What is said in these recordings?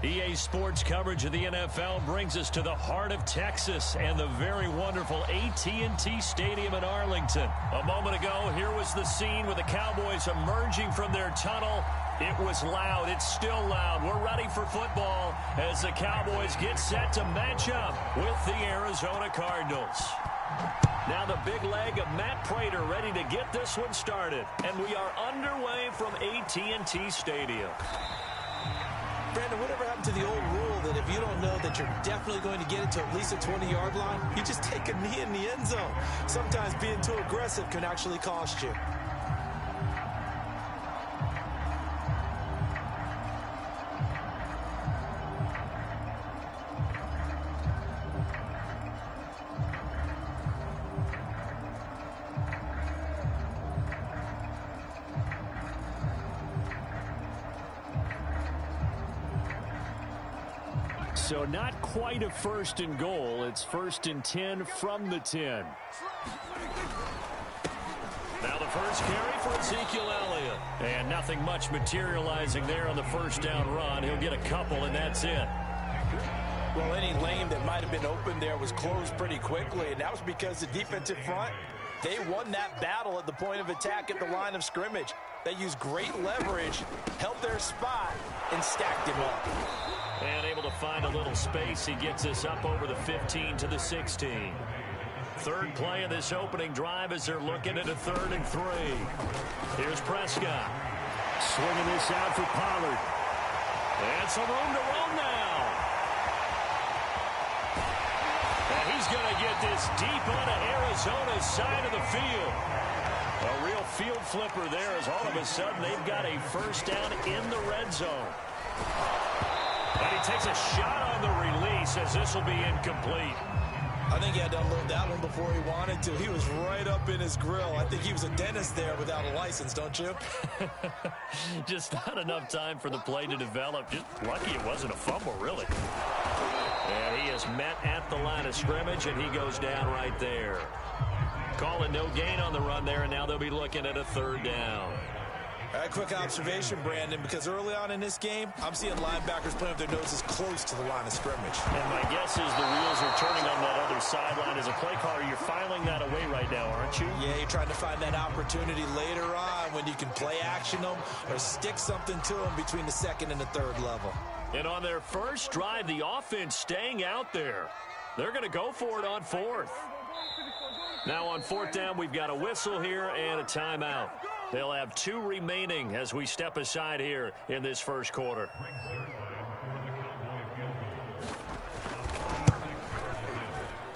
EA Sports coverage of the NFL brings us to the heart of Texas and the very wonderful AT&T Stadium in Arlington. A moment ago, here was the scene with the Cowboys emerging from their tunnel. It was loud. It's still loud. We're ready for football as the Cowboys get set to match up with the Arizona Cardinals. Now the big leg of Matt Prater ready to get this one started. And we are underway from AT&T Stadium. Brandon, whatever happened to the old rule that if you don't know that you're definitely going to get it to at least a 20-yard line, you just take a knee in the end zone. Sometimes being too aggressive can actually cost you. So not quite a first and goal. It's first and 10 from the 10. Now the first carry for Ezekiel Elliott. And nothing much materializing there on the first down run. He'll get a couple, and that's it. Well, any lane that might have been open there was closed pretty quickly, and that was because the defensive front, they won that battle at the point of attack at the line of scrimmage. They used great leverage, held their spot, and stacked him up. And able to find a little space. He gets us up over the 15 to the 16. Third play of this opening drive as they're looking at a 3rd and 3. Here's Prescott. Swinging this out for Pollard. And some room to roam now. And he's going to get this deep onto Arizona's side of the field. A real field flipper there as all of a sudden they've got a first down in the red zone. And he takes a shot on the release as this will be incomplete. I think he had to unload that one before he wanted to. He was right up in his grill. I think he was a dentist there without a license, don't you? Just not enough time for the play to develop. Just lucky it wasn't a fumble, really. And he is met at the line of scrimmage, and he goes down right there. Calling no gain on the run there, and now they'll be looking at a 3rd down. All right, quick observation, Brandon, because early on in this game, I'm seeing linebackers playing with their noses close to the line of scrimmage. And my guess is the wheels are turning on that other sideline. As a play caller, you're filing that away right now, aren't you? Yeah, you're trying to find that opportunity later on when you can play action them or stick something to them between the 2nd and the 3rd level. And on their first drive, the offense staying out there. They're going to go for it on 4th. Now on 4th down, we've got a whistle here and a timeout. They'll have 2 remaining as we step aside here in this first quarter.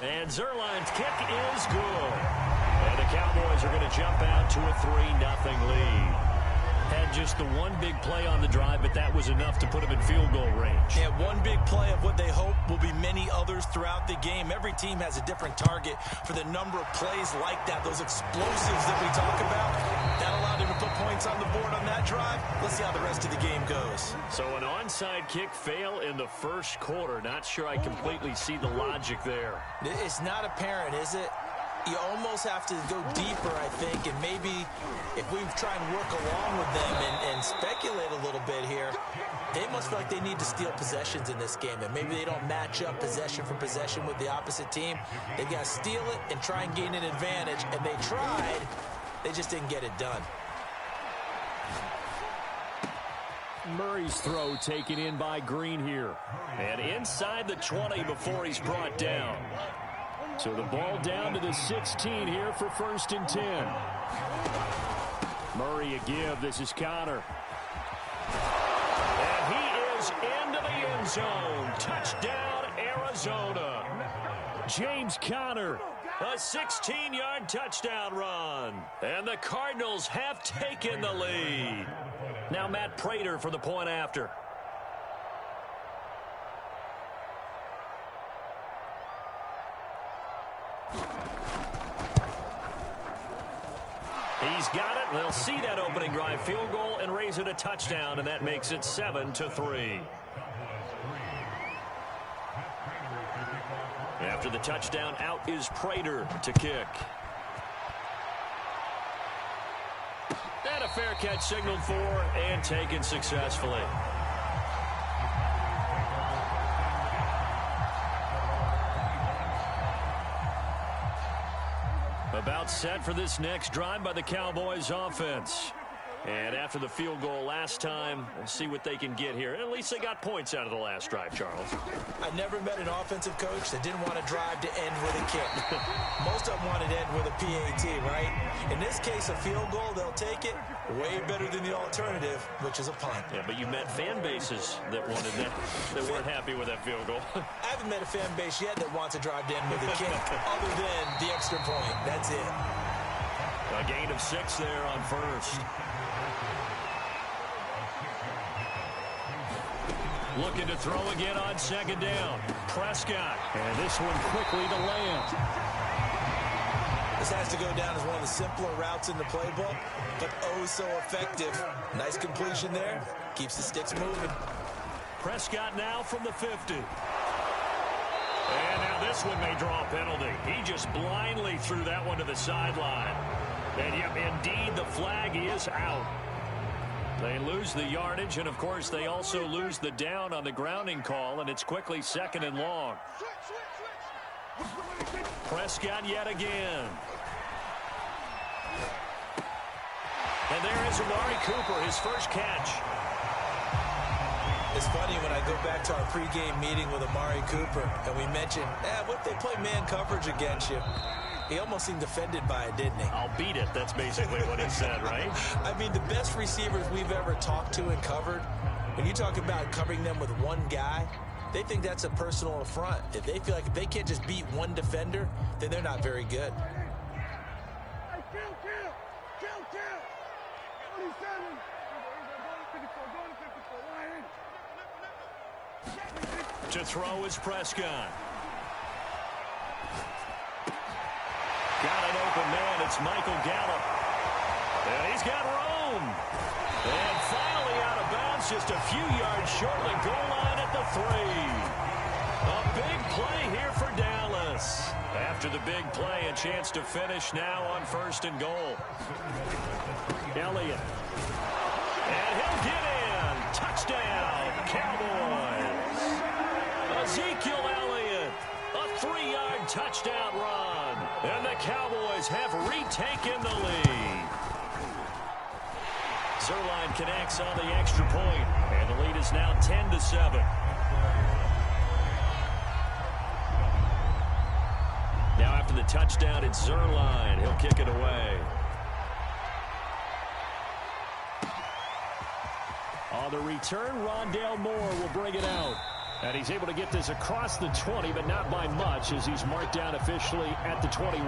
And Zuerlein's kick is good. And the Cowboys are going to jump out to a 3-0 lead. Had just the one big play on the drive, but that was enough to put them in field goal range. Yeah, one big play of what they hope will be many others throughout the game. Every team has a different target for the number of plays like that, those explosives that we talk about. That allowed him to put points on the board on that drive. Let's see how the rest of the game goes. So an onside kick fail in the first quarter. Not sure I completely see the logic there. It's not apparent, is it? You almost have to go deeper, I think, and maybe if we try and work along with them and speculate a little bit here, they must feel like they need to steal possessions in this game, and maybe they don't match up possession for possession with the opposite team. They've got to steal it and try and gain an advantage, and they tried. They just didn't get it done. Murray's throw taken in by Green here. And inside the 20 before he's brought down. So the ball down to the 16 here for 1st and 10. Murray a give. This is Conner. And he is into the end zone. Touchdown, Arizona. James Conner. A 16-yard touchdown run. And the Cardinals have taken the lead. Now Matt Prater for the point after. He's got it. They'll see that opening drive field goal and raise it a touchdown, and that makes it 7-3. After the touchdown, out is Prater to kick. And a fair catch signaled for and taken successfully. About set for this next drive by the Cowboys offense. And after the field goal last time, we'll see what they can get here. At least they got points out of the last drive, Charles. I never met an offensive coach that didn't want a drive to end with a kick. Most of them wanted to end with a PAT, right? In this case, a field goal, they'll take it. Way better than the alternative, which is a punt. Yeah, but you met fan bases that wanted that, that weren't happy with that field goal. I haven't met a fan base yet that wants a drive to end with a kick, other than the extra point. That's it. A gain of 6 there on first. Looking to throw again on second down. Prescott. And this one quickly to land. This has to go down as one of the simpler routes in the playbook, but oh so effective. Nice completion there. Keeps the sticks moving. Prescott now from the 50. And now this one may draw a penalty. He just blindly threw that one to the sideline. And yep, indeed, the flag is out. They lose the yardage, and of course they also lose the down on the grounding call, and it's quickly second and long. Prescott yet again. And there is Amari Cooper, his first catch. It's funny when I go back to our pregame meeting with Amari Cooper, and we mentioned, what if they play man coverage against you? He almost seemed offended by it, didn't he? I'll beat it. That's basically what he said, right? I mean, the best receivers we've ever talked to and covered, when you talk about covering them with one guy, they think that's a personal affront. If they feel like if they can't just beat one defender, then they're not very good. To throw is Prescott. Got an open man. It's Michael Gallup. And he's got room. And finally out of bounds, just a few yards short of the goal line at the 3. A big play here for Dallas. After the big play, a chance to finish now on first and goal. Elliott. And he'll get in. Touchdown, Cowboys. Ezekiel Elliott. A 3-yard touchdown run. And the Cowboys have retaken the lead. Zuerlein connects on the extra point, and the lead is now 10-7. Now after the touchdown, it's Zuerlein. He'll kick it away. On the return, Rondale Moore will bring it out. And he's able to get this across the 20, but not by much, as he's marked down officially at the 21.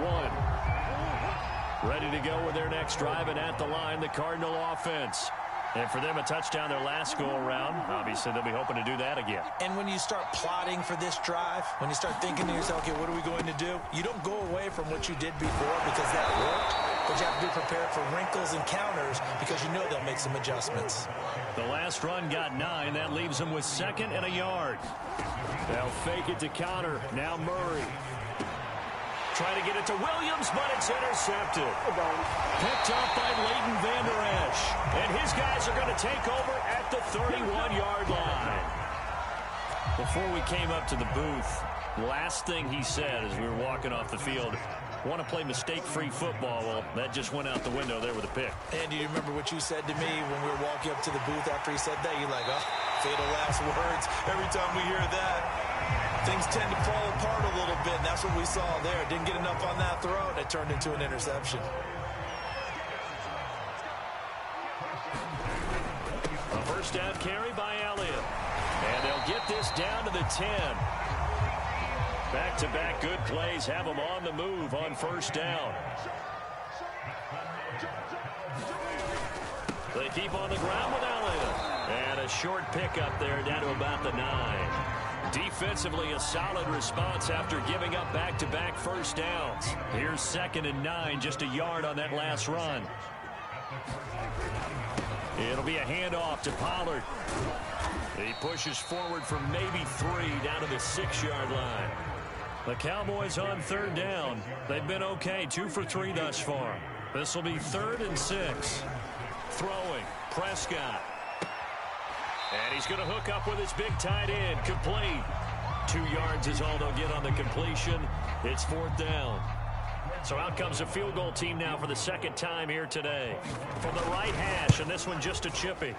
Ready to go with their next drive, and at the line, the Cardinal offense. And for them, a touchdown their last go-around. Obviously, they'll be hoping to do that again. And when you start plotting for this drive, when you start thinking to yourself, okay, what are we going to do? You don't go away from what you did before because that worked, but you have to be prepared for wrinkles and counters because you know they'll make some adjustments. The last run got 9. That leaves them with 2nd and a yard. They'll fake it to counter. Now Murray. Trying to get it to Williams, but it's intercepted. Picked up by Leighton Vander Esch. And his guys are going to take over at the 31-yard line. Before we came up to the booth, last thing he said as we were walking off the field, want to play mistake-free football. Well, that just went out the window there with a pick. And do you remember what you said to me when we were walking up to the booth after he said that? You're like, oh, fatal last words. Every time we hear that, things tend to fall apart a little bit, and that's what we saw there. Didn't get enough on that throw, and it turned into an interception. A first down carry by Elliott. And they'll get this down to the 10. Back-to-back good plays have them on the move on first down. They keep on the ground with Elliott. And a short pickup there down to about the 9. Defensively, a solid response after giving up back-to-back first downs. Here's 2nd and 9, just a yard on that last run. It'll be a handoff to Pollard. He pushes forward from maybe 3 down to the 6-yard line. The Cowboys on 3rd down. They've been okay, 2 for 3 thus far. This will be 3rd and 6. Throwing, Prescott. And he's going to hook up with his big tight end. Complete. 2 yards is all they'll get on the completion. It's 4th down. So out comes a field goal team now for the second time here today. From the right hash, and this one just a chippy.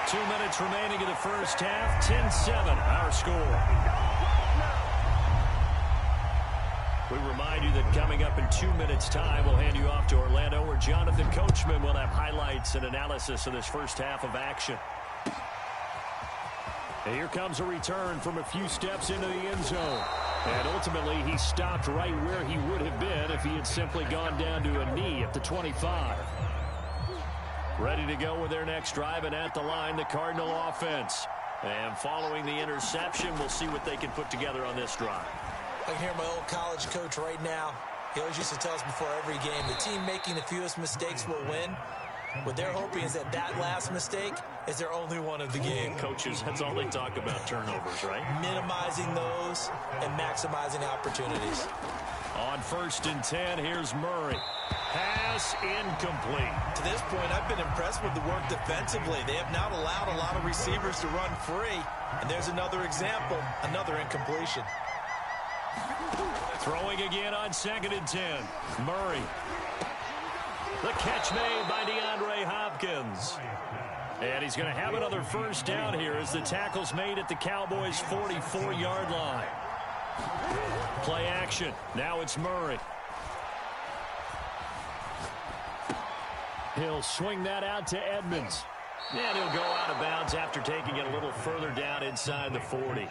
2 minutes remaining in the first half. 10-7, our score. We remind you that coming up in 2 minutes' time, we'll hand you off to Orlando, where Jonathan Coachman will have highlights and analysis of this first half of action. And here comes a return from a few steps into the end zone. And ultimately, he stopped right where he would have been if he had simply gone down to a knee at the 25. Ready to go with their next drive, and at the line, the Cardinal offense. And following the interception, we'll see what they can put together on this drive. I can hear my old college coach right now. He always used to tell us before every game, the team making the fewest mistakes will win. What they're hoping is that last mistake is their only one of the game. Coaches, that's all they talk about, turnovers, right? Minimizing those and maximizing opportunities. On 1st and 10, here's Murray. Pass incomplete. To this point, I've been impressed with the work defensively. They have not allowed a lot of receivers to run free. And there's another example, another incompletion. Throwing again on 2nd and 10. Murray. The catch made by DeAndre Hopkins. And he's going to have another first down here as the tackle's made at the Cowboys' 44-yard line. Play action. Now it's Murray. He'll swing that out to Edmonds. And he'll go out of bounds after taking it a little further down inside the 40.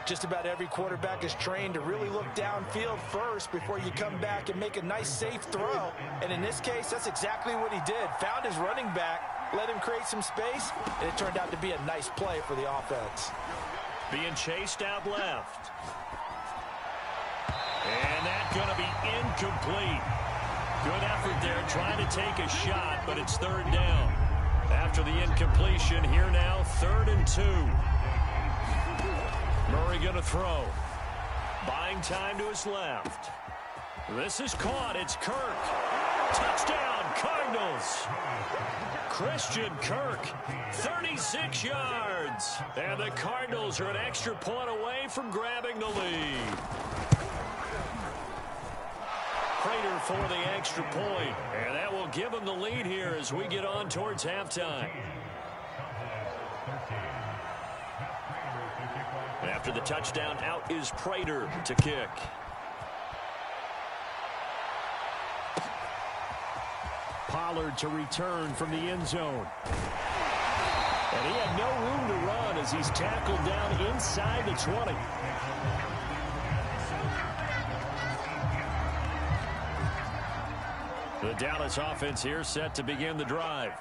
Just about every quarterback is trained to really look downfield first before you come back and make a nice, safe throw. And in this case, that's exactly what he did. Found his running back, let him create some space, and it turned out to be a nice play for the offense. Being chased out left. And that's going to be incomplete. Good effort there, trying to take a shot, but it's 3rd down. After the incompletion, here now, 3rd and 2. Murray going to throw. Buying time to his left. This is caught. It's Kirk. Touchdown, Cardinals. Christian Kirk, 36 yards. And the Cardinals are an extra point away from grabbing the lead. Prater for the extra point. And that will give them the lead here as we get on towards halftime. After the touchdown, out is Prater to kick. Pollard to return from the end zone. And he had no room to run as he's tackled down inside the 20. The Dallas offense here set to begin the drive.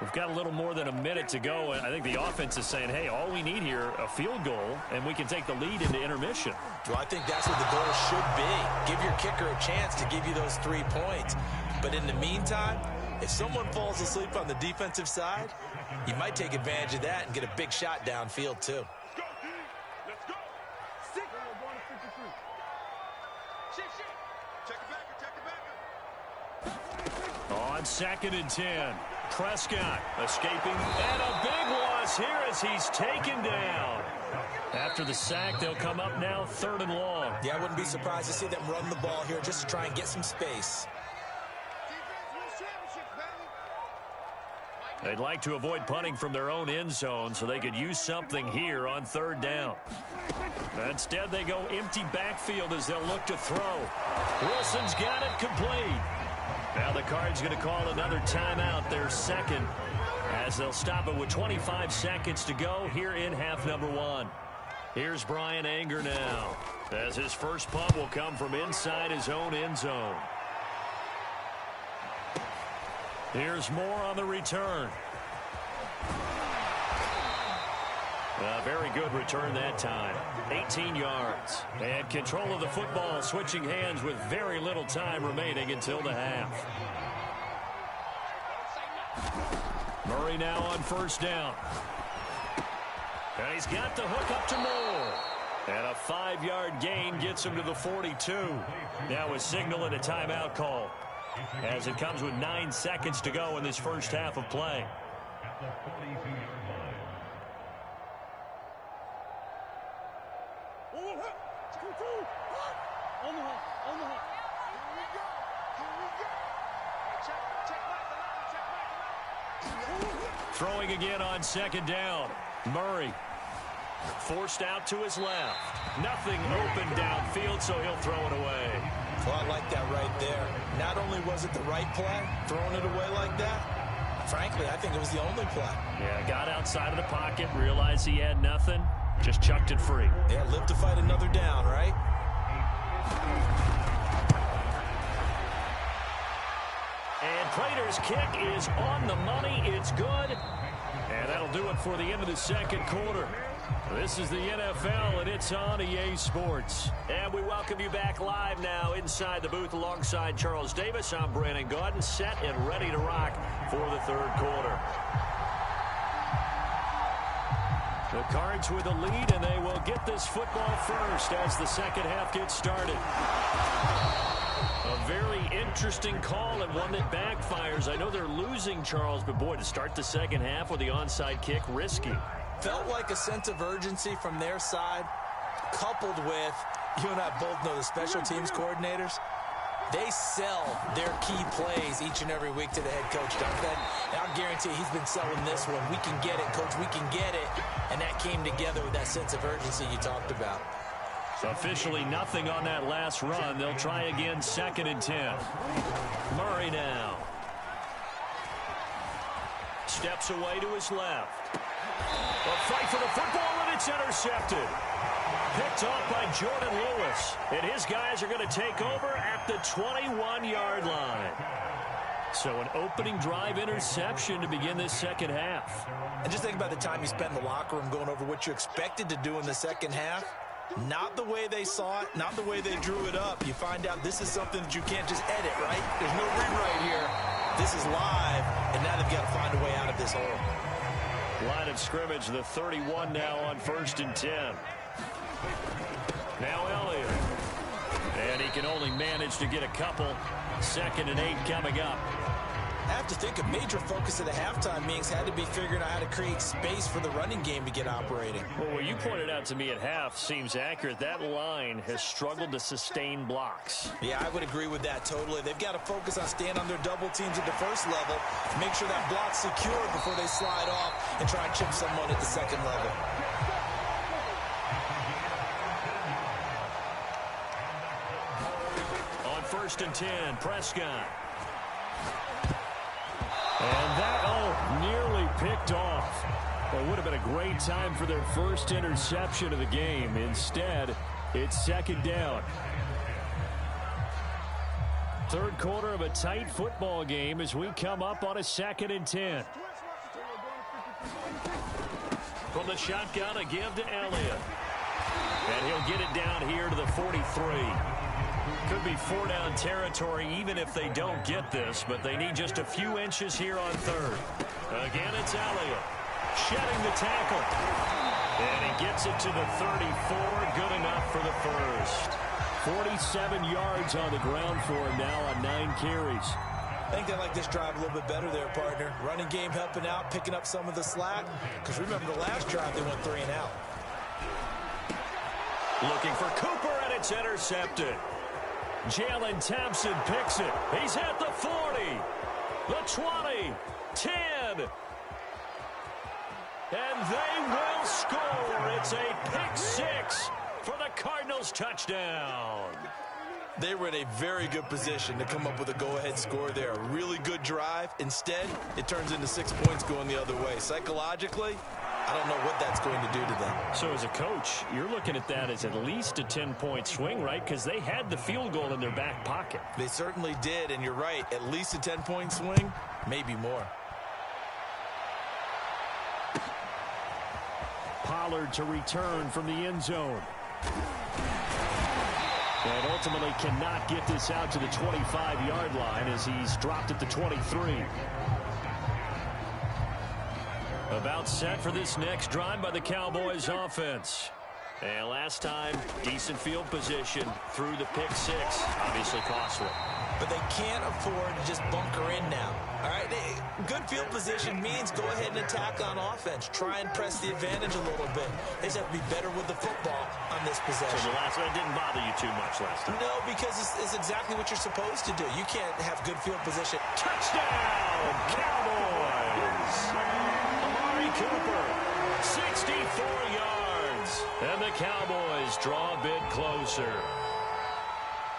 We've got a little more than a minute to go, and I think the offense is saying, hey, all we need here, a field goal, and we can take the lead into intermission. Well, I think that's what the goal should be. Give your kicker a chance to give you those 3 points. But in the meantime, if someone falls asleep on the defensive side, you might take advantage of that and get a big shot downfield, too. Let's go. 6. Check it back. On 2nd and 10. Prescott escaping, and a big loss here as he's taken down. After the sack, they'll come up now 3rd and long. Yeah, I wouldn't be surprised to see them run the ball here just to try and get some space. They'd like to avoid punting from their own end zone so they could use something here on 3rd down. Instead, they go empty backfield as they'll look to throw. Wilson's got it complete. Now the Cards going to call another timeout, their 2nd, as they'll stop it with 25 seconds to go here in half number 1. Here's Bryan Anger now, as his first punt will come from inside his own end zone. Here's Moore on the return. A very good return that time. 18 yards. And control of the football switching hands with very little time remaining until the half. Murray now on 1st down. And he's got the hook up to Moore. And a 5-yard gain gets him to the 42. Now a signal and a timeout call, as it comes with 9 seconds to go in this first half of play. Throwing again on second down. Murray forced out to his left. Nothing open downfield, so he'll throw it away. Well, I like that right there. Not only was it the right play, throwing it away like that, frankly, I think it was the only play. Yeah, got outside of the pocket, realized he had nothing, just chucked it free. Yeah, live to fight another down, right? And Prater's kick is on the money. It's good. And that'll do it for the end of the second quarter. This is the NFL, and it's on EA Sports. And we welcome you back live now inside the booth alongside Charles Davis. I'm Brandon Gaudin, set and ready to rock for the third quarter. The Cards with a lead, and they will get this football first as the second half gets started. A very interesting call and one that backfires. I know they're losing, Charles, but boy, to start the second half with the onside kick, risky. Felt like a sense of urgency from their side, coupled with, you and I both know the special teams coordinators, they sell their key plays each and every week to the head coach, don't they? And I'll guarantee he's been selling this one. We can get it, coach, we can get it. And that came together with that sense of urgency you talked about. So officially nothing on that last run. They'll try again, 2nd and 10. Murray now. Steps away to his left. A fight for the football, and it's intercepted. Picked off by Jordan Lewis. And his guys are going to take over at the 21-yard line. So an opening drive interception to begin this second half. And just think about the time you spent in the locker room going over what you expected to do in the second half. Not the way they saw it, not the way they drew it up. You find out this is something that you can't just edit, right? There's no rewrite here. This is live, and now they've got to find a way out of this hole. Line of scrimmage, the 31 now on 1st and 10. Now Elliott. And he can only manage to get a couple. 2nd and 8 coming up. I have to think a major focus of the halftime meetings had to be figuring out how to create space for the running game to get operating. Well, what you pointed out to me at half seems accurate. That line has struggled to sustain blocks. Yeah, I would agree with that totally. They've got to focus on staying on their double teams at the first level to make sure that block's secure before they slide off and try and chip someone at the second level. On 1st and 10, Prescott. And that, nearly picked off. Well, it would have been a great time for their first interception of the game. Instead, it's 2nd down. Third quarter of a tight football game as we come up on a 2nd and 10. From the shotgun, a give to Elliott. And he'll get it down here to the 43. Could be 4-down territory even if they don't get this, but they need just a few inches here on 3rd. Again, it's Elliott. Shedding the tackle. And he gets it to the 34. Good enough for the first. 47 yards on the ground for him now on 9 carries. I think they like this drive a little bit better there, partner. Running game helping out, picking up some of the slack. Because remember the last drive, they went 3 and out. Looking for Cooper, and it's intercepted. Jalen Thompson picks it. He's at the 40, the 20, 10. And they will score. It's a pick 6 for the Cardinals touchdown. They were in a very good position to come up with a go-ahead score there. A really good drive. Instead, it turns into 6 points going the other way. Psychologically, I don't know what that's going to do to them. So as a coach, you're looking at that as at least a 10-point swing, right? Because they had the field goal in their back pocket. They certainly did, and you're right. At least a 10-point swing, maybe more. Pollard to return from the end zone. And ultimately cannot get this out to the 25-yard line as he's dropped at the 23. About set for this next drive by the Cowboys offense. And last time, decent field position through the pick 6. Obviously costly. But they can't afford to just bunker in now. All right, Good field position means go ahead and attack on offense. Try and press the advantage a little bit. They just have to be better with the football on this possession. So the last one didn't bother you too much last time? No, because it's exactly what you're supposed to do. You can't have good field position. Touchdown, Cowboys! Amari Cooper, 64 yards. And the Cowboys draw a bit closer.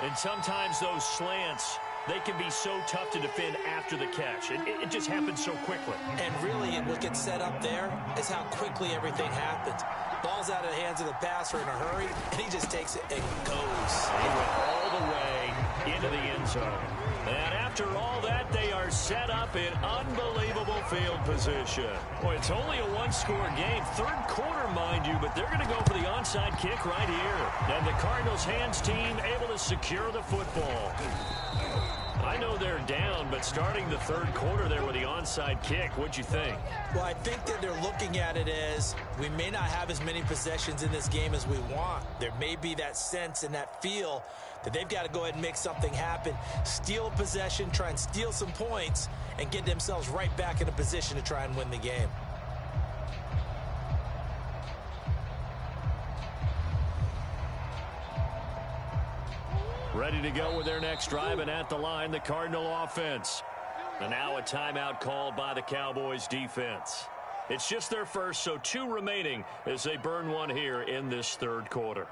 And sometimes those slants, they can be so tough to defend after the catch. It just happens so quickly. And really, what gets set up there is how quickly everything happens. Ball's out of the hands of the passer in a hurry, and he just takes it and goes. He went all the way into the end zone. And after all that, they are set up in unbelievable field position. Boy, it's only a one-score game. Third quarter, mind you, but they're going to go for the onside kick right here. And the Cardinals' hands team able to secure the football. I know they're down, but starting the third quarter there with the onside kick, what'd you think? Well, I think that they're looking at it as we may not have as many possessions in this game as we want. There may be that sense and that feel that they've got to go ahead and make something happen, steal a possession, try and steal some points, and get themselves right back in a position to try and win the game. Ready to go with their next drive, and at the line, the Cardinal offense. And now a timeout called by the Cowboys defense. It's just their first, so 2 remaining as they burn one here in this third quarter.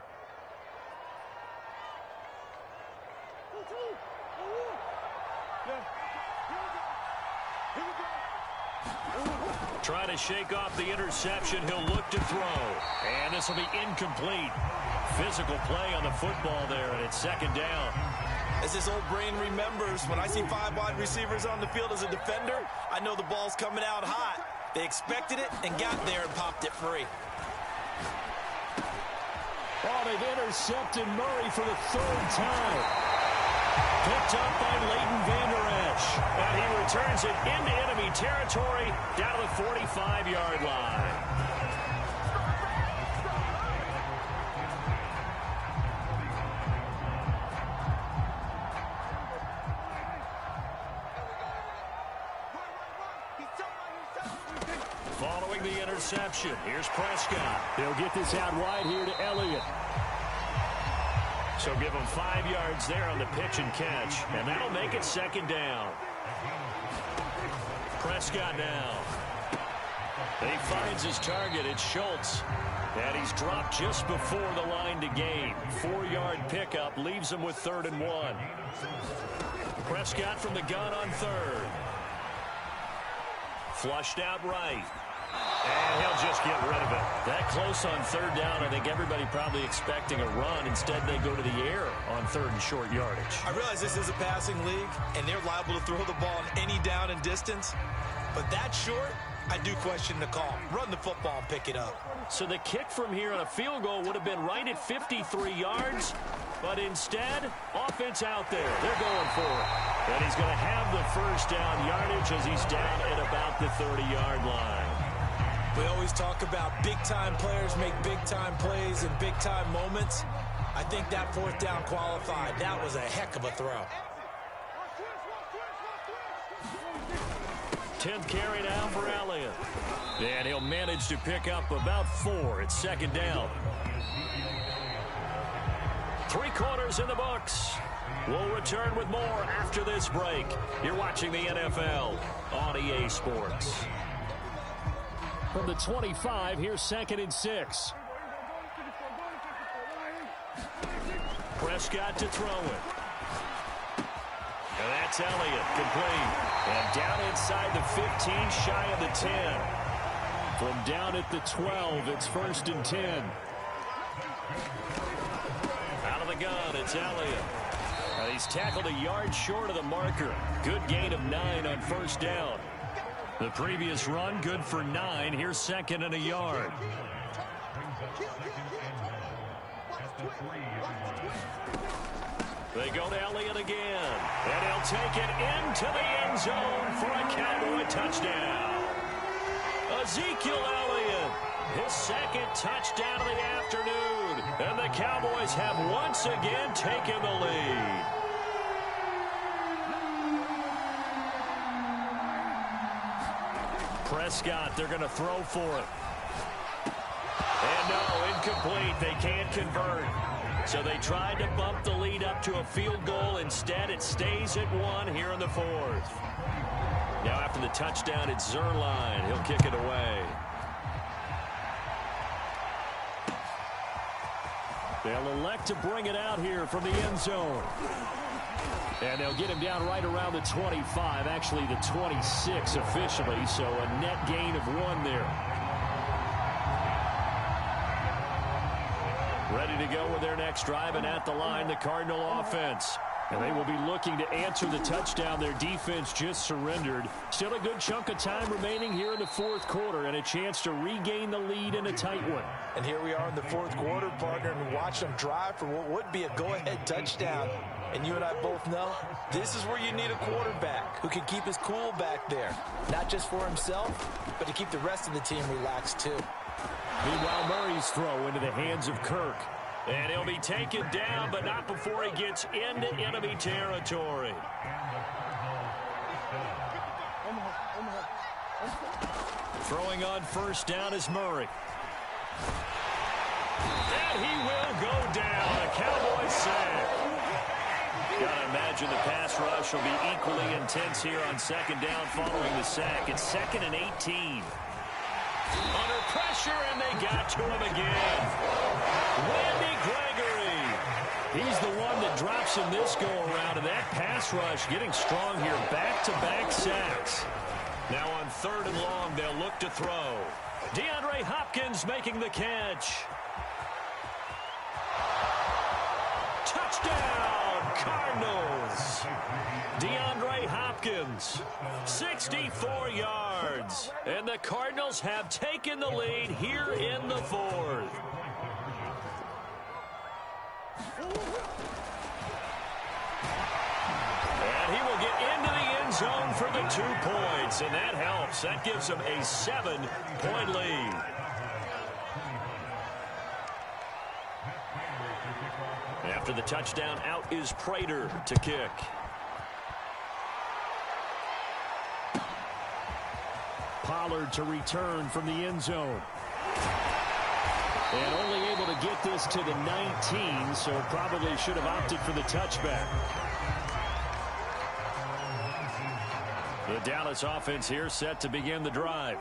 Trying to shake off the interception. He'll look to throw. And this will be incomplete. Physical play on the football there, and it's second down. As his old brain remembers, when I see 5 wide receivers on the field as a defender, I know the ball's coming out hot. They expected it and got there and popped it free. Oh, they've intercepted Murray for the 3rd time. Picked up by Leighton Vander Esch. And he returns it into enemy territory down to the 45-yard line. Following the interception, here's Prescott. He'll get this out wide here to Elliott. So give him 5 yards there on the pitch and catch, and that'll make it second down. Prescott now. He finds his target. It's Schultz. And he's dropped just before the line to gain. 4-yard pickup leaves him with 3rd and 1. Prescott from the gun on 3rd. Flushed out right. And he'll just get rid of it. That close on 3rd down, I think everybody probably expecting a run. Instead, they go to the air on 3rd and short yardage. I realize this is a passing league, and they're liable to throw the ball on any down and distance. But that short, I do question the call. Run the football and pick it up. So the kick from here on a field goal would have been right at 53 yards. But instead, offense out there. They're going for it. And he's going to have the first down yardage as he's down at about the 30-yard line. We always talk about big-time players make big-time plays in big-time moments. I think that 4th down qualified. That was a heck of a throw. 10th carry now for Elliott. And he'll manage to pick up about 4. It's second down. 3 quarters in the books. We'll return with more after this break. You're watching the NFL on EA Sports. From the 25, here's 2nd and 6. Prescott to throw it. And that's Elliott, complete. And down inside the 15, shy of the 10. From down at the 12, it's 1st and 10. Out of the gun, it's Elliott. And he's tackled a yard short of the marker. Good gain of 9 on 1st down. The previous run, good for 9. Here's 2nd and a yard. They go to Elliott again. And he'll take it into the end zone for a Cowboy touchdown. Ezekiel Elliott, his 2nd touchdown of the afternoon. And the Cowboys have once again taken the lead. Prescott, they're going to throw for it. And no, incomplete. They can't convert. So they tried to bump the lead up to a field goal. Instead, it stays at 1 here in the 4th. Now after the touchdown, it's Zuerlein. He'll kick it away. They'll elect to bring it out here from the end zone. And they'll get him down right around the 25, actually the 26 officially, so a net gain of 1 there. Ready to go with their next drive, and at the line, the Cardinal offense. And they will be looking to answer the touchdown their defense just surrendered. Still a good chunk of time remaining here in the 4th quarter, and a chance to regain the lead in a tight one. And here we are in the 4th quarter, partner, and watch them drive for what would be a go-ahead touchdown. And you and I both know this is where you need a quarterback who can keep his cool back there. Not just for himself, but to keep the rest of the team relaxed too. Meanwhile, Murray's throw into the hands of Kirk. And he'll be taken down, but not before he gets into enemy territory. Throwing on first down is Murray. And he will go down. A Cowboys sack. Gotta imagine the pass rush will be equally intense here on second down following the sack. It's 2nd and 18. Under pressure, and they got to him again. Randy Gregory. He's the one that drops him this go-around, and that pass rush getting strong here. Back-to-back sacks. Now on 3rd and long, they'll look to throw. DeAndre Hopkins making the catch. Touchdown, Cardinals. DeAndre Hopkins, 64 yards. And the Cardinals have taken the lead here in the 4th. And he will get into the end zone for the 2 points, and that helps. That gives them a 7-point lead. After the touchdown, out is Prater to kick. Pollard to return from the end zone. And only able to get this to the 19, so probably should have opted for the touchback. The Dallas offense here set to begin the drive.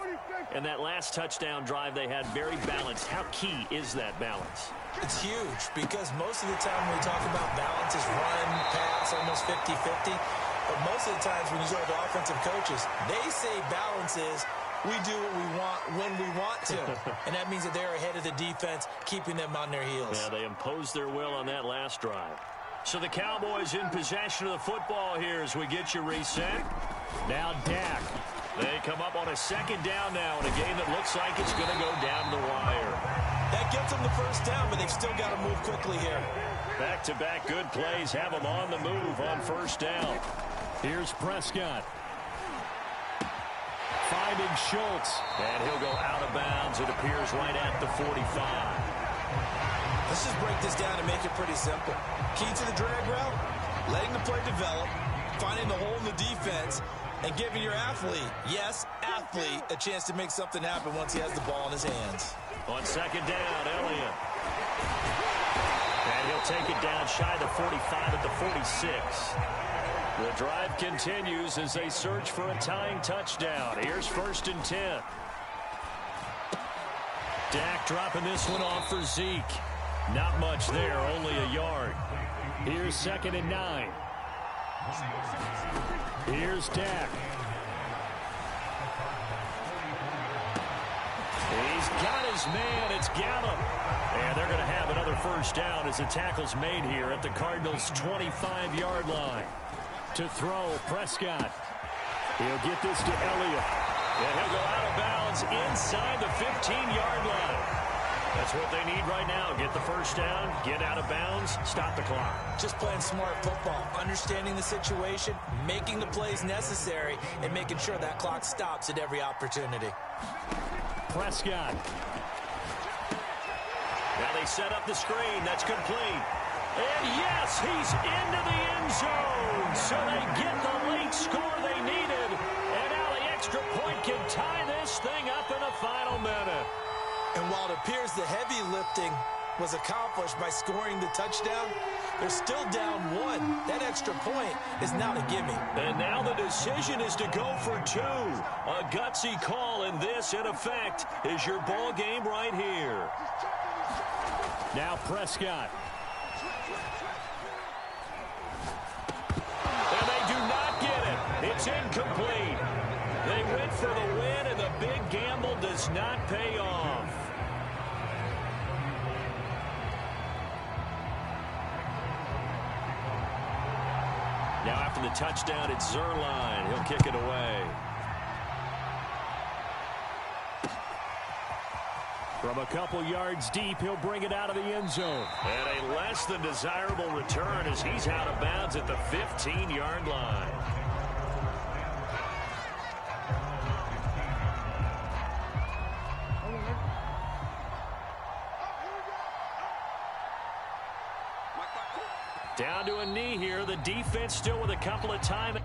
And that last touchdown drive they had very balanced. How key is that balance? It's huge because most of the time when we talk about balance is run, pass, almost 50-50. But most of the times when you talk to offensive coaches, they say balance is we do what we want when we want to. And that means that they're ahead of the defense, keeping them on their heels. Yeah, they imposed their will on that last drive. So the Cowboys in possession of the football here as we get you reset. Now Dak. They come up on a 2nd down now in a game that looks like it's going to go down the wire. That gets them the first down, but they've still got to move quickly here. Back-to-back good plays have them on the move on first down. Here's Prescott. Finding Schultz. And he'll go out of bounds. It appears right at the 45. Let's just break this down and make it pretty simple. Key to the drag route, letting the play develop, finding the hole in the defense, and giving your athlete, yes, athlete, a chance to make something happen once he has the ball in his hands. On 2nd down, Elliott. And he'll take it down shy the 45 at the 46. The drive continues as they search for a tying touchdown. Here's 1st and 10. Dak dropping this one off for Zeke. Not much there, only a yard. Here's 2nd and 9. Here's Dak. He's got his man. It's Gallup. And they're going to have another first down as the tackle's made here at the Cardinals' 25-yard line. To throw, Prescott. He'll get this to Elliott. And he'll go out of bounds inside the 15-yard line. That's what they need right now. Get the first down, get out of bounds, stop the clock. Just playing smart football, understanding the situation, making the plays necessary, and making sure that clock stops at every opportunity. Prescott. Now they set up the screen. That's complete. And yes, he's into the end zone. So they get the late score they needed. And now the extra extra point can tie this thing up in the final minute. And while it appears the heavy lifting was accomplished by scoring the touchdown, they're still down 1. That extra point is not a gimme. And now the decision is to go for 2. A gutsy call, and this, in effect, is your ball game right here. Now Prescott. And they do not get it. It's incomplete. They went for the win, and the big gamble does not pay off. Now after the touchdown, it's Zuerlein. He'll kick it away. From a couple yards deep, he'll bring it out of the end zone. And a less than desirable return as he's out of bounds at the 15-yard line. Down to a knee here. The defense still with a couple of time.